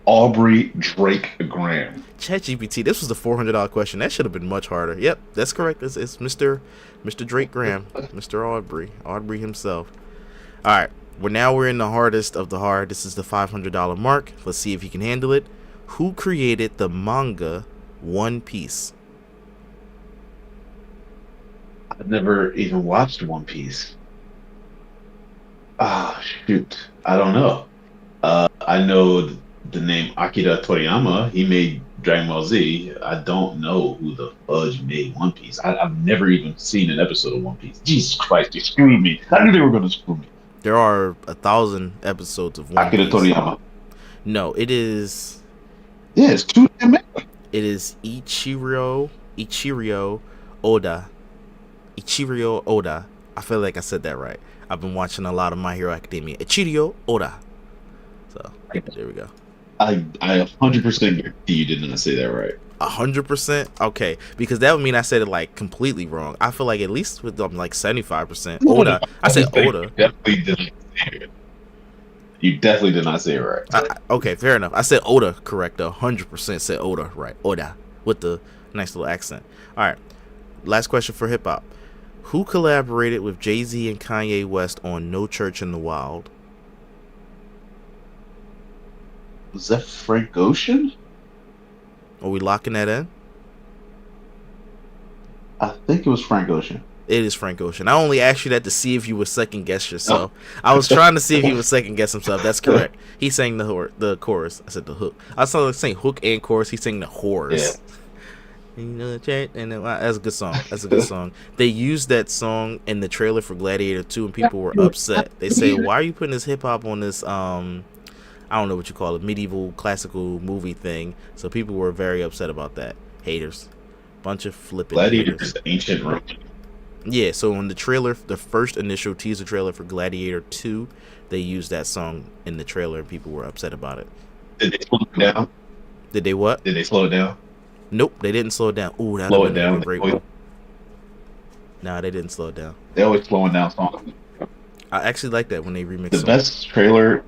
Aubrey Drake Graham. ChatGPT. This was the $400 question. That should have been much harder. Yep, that's correct. It's Mr. Drake Graham, Mr. Aubrey himself. All right, we're in the hardest of the hard. This is the $500 mark. Let's see if he can handle it. Who created the manga One Piece? I've never even watched One Piece. Ah, shoot. I don't know. I know the name Akira Toriyama. He made Dragon Ball Z. I don't know who the fudge made One Piece. I've never even seen an episode of One Piece. Jesus Christ, they screwed me. I knew they were going to screw me. There are 1,000 episodes of One Akira Piece. Toriyama. No, it is. Yeah, it's too damn. It is Ichiro Oda. Ichiro Oda. I feel like I said that right. I've been watching a lot of My Hero Academia. Ichiro Oda. So there we go. I 100% guarantee you did not say that right. 100%? Okay, because that would mean I said it like completely wrong. I feel like at least with like 75%. Oda. I said Oda. You definitely did not say it right. Okay, fair enough. I said Oda correct though. 100% said Oda right. Oda with the nice little accent. All right. Last question for hip hop. Who collaborated with Jay-Z and Kanye West on No Church in the Wild? Was that Frank Ocean? Are we locking that in? I think it was Frank Ocean. It is Frank Ocean. I only asked you that to see if you would second guess yourself. I was trying to see if he would second guess himself. That's correct. He sang the chorus. I said the hook. I saw him saying hook and chorus. He sang the chorus. Yeah. And that's a good song. That's a good song. They used that song in the trailer for Gladiator 2 and people were upset. They say, why are you putting this hip hop on this I don't know what you call it, medieval classical movie thing? So people were very upset about that. Haters. Bunch of flipping Gladiator is ancient Rome. Yeah, so in the trailer, the first initial teaser trailer for Gladiator 2, they used that song in the trailer and people were upset about it. Did they slow it down? Did they what? Did they slow it down? Nope, they didn't slow it down. Ooh, that would have been a great one. Nah, they didn't slow it down. They always slowing down songs. I actually like that when they remix the songs.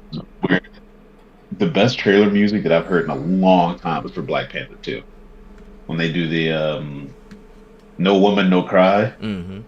The best trailer music that I've heard in a long time was for Black Panther 2. When they do the No Woman, No Cry. Mm-hmm.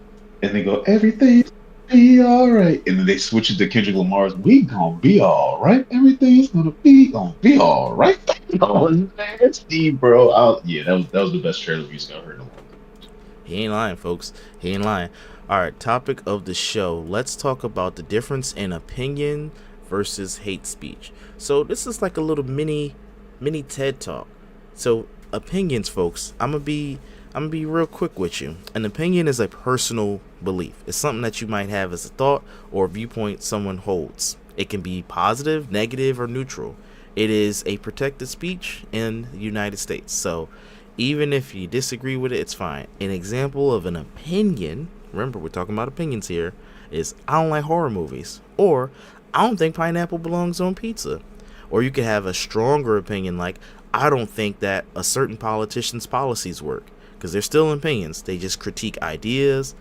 And they go, everything's gonna be alright. And then they switch it to Kendrick Lamar's We Gonna Be Alright. Everything's gonna be alright. Oh, nasty, bro. Yeah, that was the best trailer music I've heard in a long time. He ain't lying, folks. He ain't lying. Alright, topic of the show. Let's talk about the difference in opinion versus hate speech. So this is like a little mini TED talk. So opinions, folks. I'm gonna be real quick with you. An opinion is a personal belief. It's something that you might have as a thought or a viewpoint someone holds. It can be positive, negative, or neutral. It is a protected speech in the United States. So even if you disagree with it, it's fine. An example of an opinion, remember we're talking about opinions here, is I don't like horror movies, or I don't think pineapple belongs on pizza. Or you could have a stronger opinion like, I don't think that a certain politician's policies work. Because they're still opinions. They just critique ideas,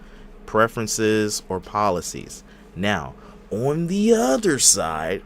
preferences, or policies. Now, on the other side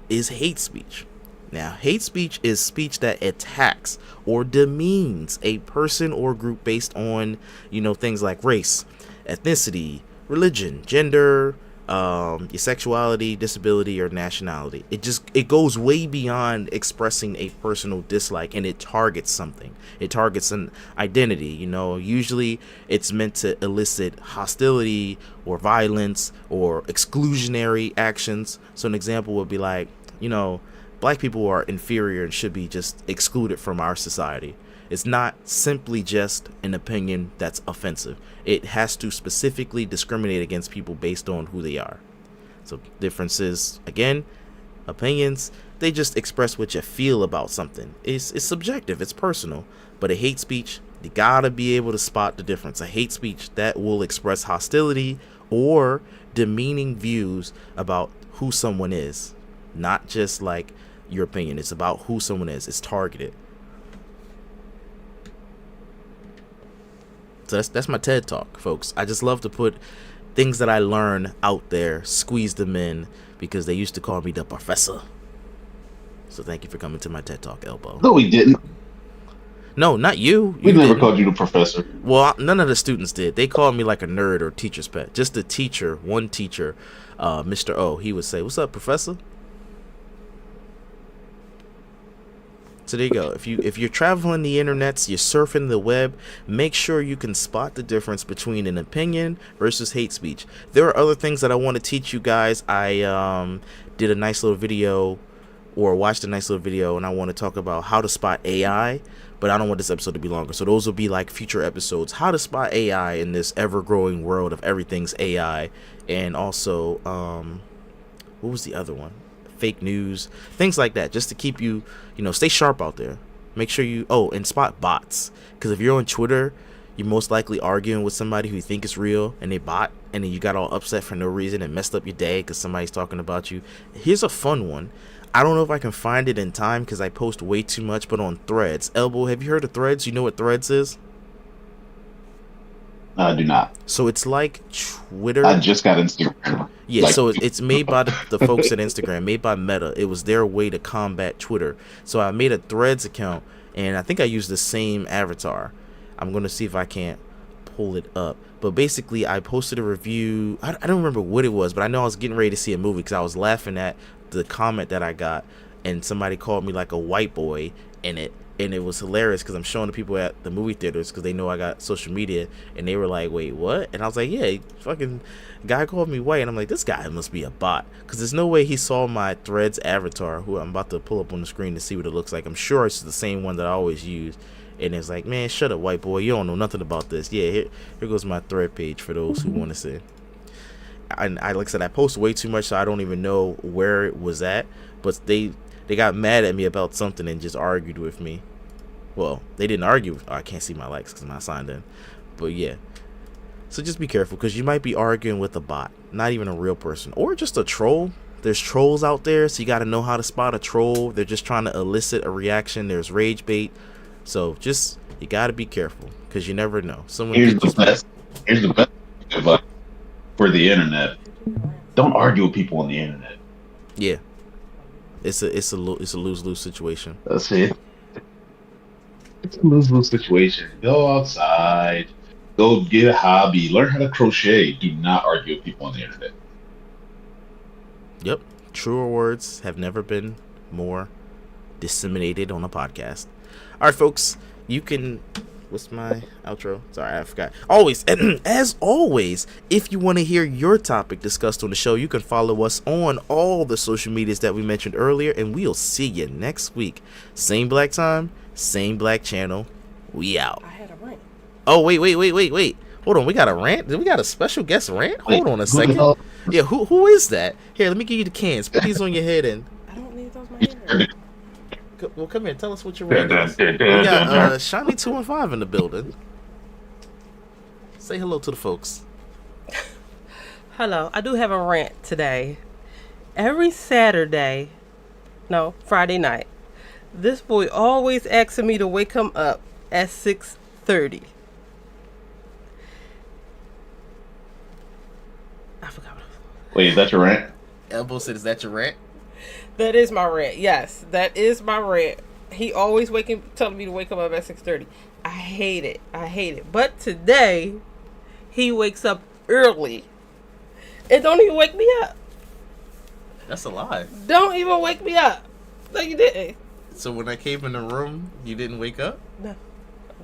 is hate speech. Now, hate speech is speech that attacks or demeans a person or group based on, things like race, ethnicity, religion, gender, your sexuality, disability, or nationality. It goes way beyond expressing a personal dislike, and it targets something. It targets an identity. Usually it's meant to elicit hostility or violence or exclusionary actions. So an example would be like, black people are inferior and should be just excluded from our society. It's not simply just an opinion that's offensive. It has to specifically discriminate against people based on who they are. So differences, again, opinions, they just express what you feel about something. It's subjective, it's personal. But a hate speech, you gotta be able to spot the difference. A hate speech that will express hostility or demeaning views about who someone is. Not just like your opinion. It's about who someone is. It's targeted. So that's my TED Talk, folks. I just love to put things that I learn out there, squeeze them in, because they used to call me the professor. So thank you for coming to my TED Talk, Elbow. No, we didn't. No, not you. We never called you the professor. Well, none of the students did. They called me like a nerd or teacher's pet. Just the teacher, one teacher, Mr. O, he would say, "What's up, professor?" So there you go. If you're traveling the internets, you're surfing the web, make sure you can spot the difference between an opinion versus hate speech. There are other things that I want to teach you guys. I did a nice little video, or watched a nice little video, and I want to talk about how to spot AI, but I don't want this episode to be longer. So those will be like future episodes. How to spot AI in this ever-growing world of everything's AI. And also, what was the other one? Fake news, things like that, just to keep you, stay sharp out there. Make sure and spot bots, because if you're on Twitter, you're most likely arguing with somebody who you think is real and they bot, and then you got all upset for no reason and messed up your day because somebody's talking about you. Here's a fun one. I don't know if I can find it in time because I post way too much, but on Threads. Elbow, have you heard of Threads? You know what Threads is? I do not. So it's like Twitter. I just got Instagram. Yeah, so it's made by the folks at Instagram, made by Meta. It was their way to combat Twitter. So I made a Threads account, and I think I used the same avatar. I'm going to see if I can't pull it up. But basically, I posted a review. I don't remember what it was, but I know I was getting ready to see a movie because I was laughing at the comment that I got, and somebody called me like a white boy in it. And it was hilarious because I'm showing the people at the movie theaters because they know I got social media, and they were like, "Wait, what?" And I was like, "Yeah, fucking guy called me white." And I'm like, "This guy must be a bot," because there's no way he saw my Threads avatar, who I'm about to pull up on the screen to see what it looks like. I'm sure it's the same one that I always use. And it's like, "Man, shut up, white boy. You don't know nothing about this." Yeah, here goes my thread page for those who want to see. And like I said, I post way too much, so I don't even know where it was at. But they got mad at me about something and just argued with me. Well, they didn't argue. Oh, I can't see my likes because I'm not signed in. But yeah. So just be careful, because you might be arguing with a bot, not even a real person, or just a troll. There's trolls out there, so you got to know how to spot a troll. They're just trying to elicit a reaction. There's rage bait. So you got to be careful, because you never know. Here's the best advice for the internet. Don't argue with people on the internet. Yeah. It's a lose-lose situation. That's it. It's a lose-lose situation. Go outside. Go get a hobby. Learn how to crochet. Do not argue with people on the internet. Yep. Truer words have never been more disseminated on a podcast. All right, folks. You can... What's my outro? Sorry, I forgot. Always, and as always, if you want to hear your topic discussed on the show, you can follow us on all the social medias that we mentioned earlier, and we'll see you next week. Same black time, same black channel. We out. I had a rant. Oh, wait. Hold on, we got a rant? We got a special guest rant? Hold on a second. Yeah, who is that? Here, let me give you the cans. Put these on your head and... I don't need those my hair. Well, come here. Tell us what your rant is. We got Shiny 215 in the building. Say hello to the folks. Hello. I do have a rant today. every Friday night, this boy always asking me to wake him up at 6:30. I forgot what I was. Wait, is that your rant? Elbow said, "Is that your rant?" That is my rant. Yes, that is my rant. He always telling me to wake him up at 6:30. I hate it. But today, he wakes up early. And don't even wake me up. That's a lie. Don't even wake me up. No, you didn't. So when I came in the room, you didn't wake up? No.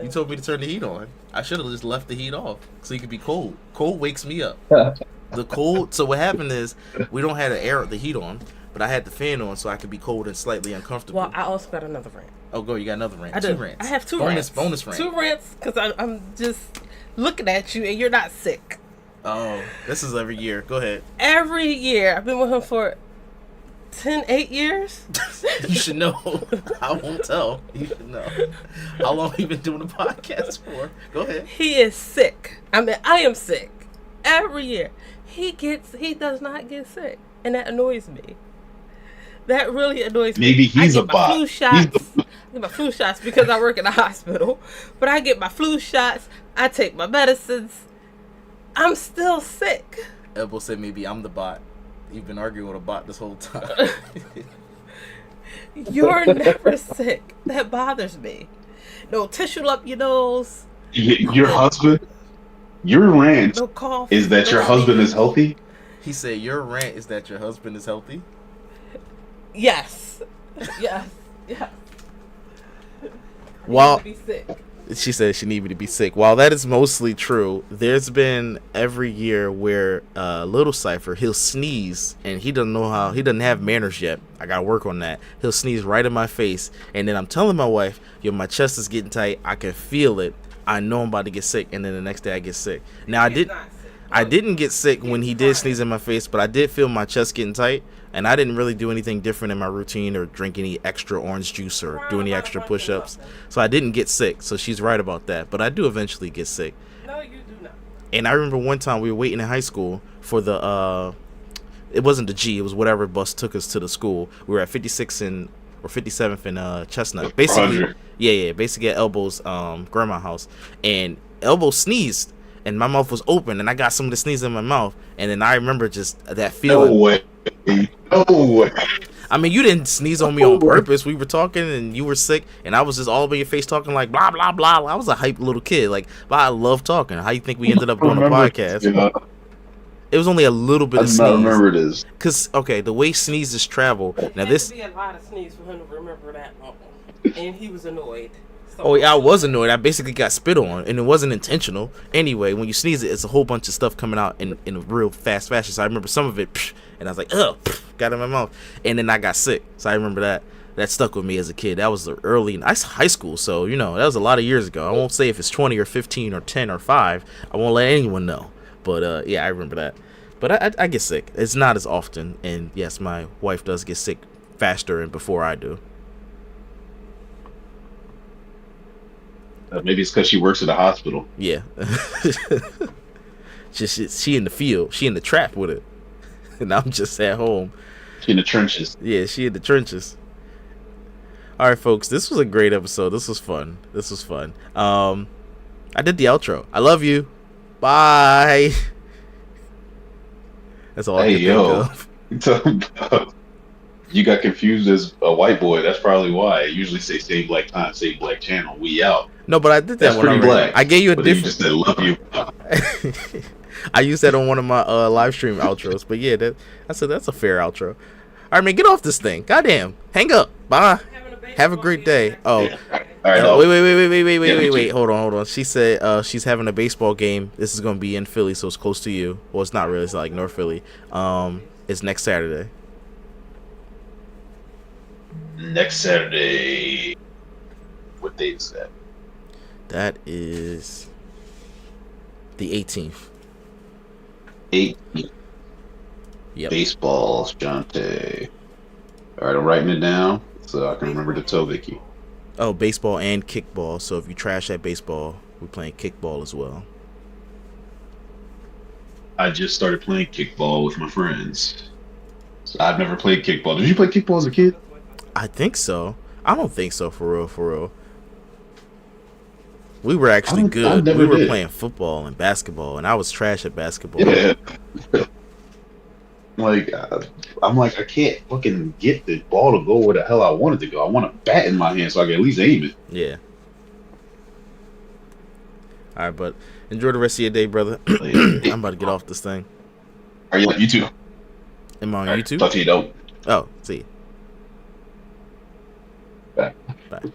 You told me to turn the heat on. I should have just left the heat off so you could be cold. Cold wakes me up. The cold. So what happened is we don't have the heat on, but I had the fan on so I could be cold and slightly uncomfortable. Well, I also got another rant. Oh, go. You got another rant. I do. 2 rants. I have 2 rants. Bonus rant. 2 rants because I'm just looking at you and you're not sick. Oh, this is every year. Go ahead. Every year. I've been with him for 8 years. You should know. I won't tell. You should know. How long have you been doing the podcast for? Go ahead. He is sick. I mean, I am sick. Every year. He does not get sick. And that annoys me. That really annoys me. Maybe he's a bot. I get my flu shots because I work in a hospital. But I get my flu shots. I take my medicines. I'm still sick. Elbow said maybe I'm the bot. You've been arguing with a bot this whole time. You're never sick. That bothers me. No tissue up your nose. Your husband? Your rant no cough, is that your husband is healthy? He said your rant is that your husband is healthy? Yes. Yes. While be sick. She said she needed me to be sick. While that is mostly true, there's been every year where little Cypher, he'll sneeze and he doesn't have manners yet. I gotta work on that. He'll sneeze right in my face, and then I'm telling my wife, "Yo, my chest is getting tight. I can feel it. I know I'm about to get sick." And then the next day I get sick. Now I didn't get sick when he did sneeze in my face, but I did feel my chest getting tight. And I didn't really do anything different in my routine or drink any extra orange juice or do any extra push-ups. So I didn't get sick. So she's right about that. But I do eventually get sick. No, you do not. And I remember one time we were waiting in high school for the, it wasn't the G, it was whatever bus took us to the school. We were at 57th and Chestnut. Basically, basically at Elbow's grandma's house. And Elbow sneezed. And my mouth was open, and I got some of the sneeze in my mouth. And then I remember just that feeling. No way. I mean, you didn't sneeze on me on purpose. We were talking, and you were sick, and I was just all over your face talking like blah, blah, blah. I was a hype little kid. Like, but I love talking. How you think we ended up doing a podcast? Yeah. It was only a little bit of sneeze. I remember this. Because, okay, the way sneezes travel. Now, this. It had to be a lot of sneeze for him to remember that. And he was annoyed. So Oh, yeah, I was annoyed. I basically got spit on, and it wasn't intentional. Anyway, when you sneeze it's a whole bunch of stuff coming out in a real fast fashion. So I remember some of it, and I was like, ugh, got in my mouth. And then I got sick. So I remember that. That stuck with me as a kid. That was the early high school. So, that was a lot of years ago. I won't say if it's 20 or 15 or 10 or 5. I won't let anyone know. But, yeah, I remember that. But I get sick. It's not as often. And, yes, my wife does get sick faster and before I do. Maybe it's because she works at a hospital. Yeah. She in the field. She in the trap with it. And I'm just at home. She in the trenches. Yeah, she in the trenches. All right, folks. This was a great episode. This was fun. I did the outro. I love you. Bye. That's all I can think of. You got confused as a white boy. That's probably why. I usually say save black time, save black channel. We out. No, but I did that. That's pretty black. I gave you a different. You just said love you. I used that on one of my live stream outros. But yeah, I said that's a fair outro. All right, man, get off this thing. Goddamn, hang up. Bye. Have a great day. Oh, yeah. All right, wait. Hold on. She said she's having a baseball game. This is gonna be in Philly, so it's close to you. Well, it's not really. It's like North Philly. It's next Saturday. Next Saturday. What date is that? That is the 18th. 18th. Yep. Baseball, Shante. All right, I'm writing it down so I can remember to tell Vicky. Oh, baseball and kickball. So if you trash at baseball, we're playing kickball as well. I just started playing kickball with my friends. I've never played kickball. Did you play kickball as a kid? I think so. I don't think so, for real, for real. We were actually I good. We never were did. playing football and basketball, and I was trash at basketball. Yeah. Like, I'm like, I can't fucking get the ball to go where the hell I want it to go. I want a bat in my hand so I can at least aim it. Yeah. All right, but enjoy the rest of your day, brother. Like, I'm about to get off this thing. Are you on YouTube? Am I on All right, YouTube? talk to you, though. Oh, see you. Bye. Bye.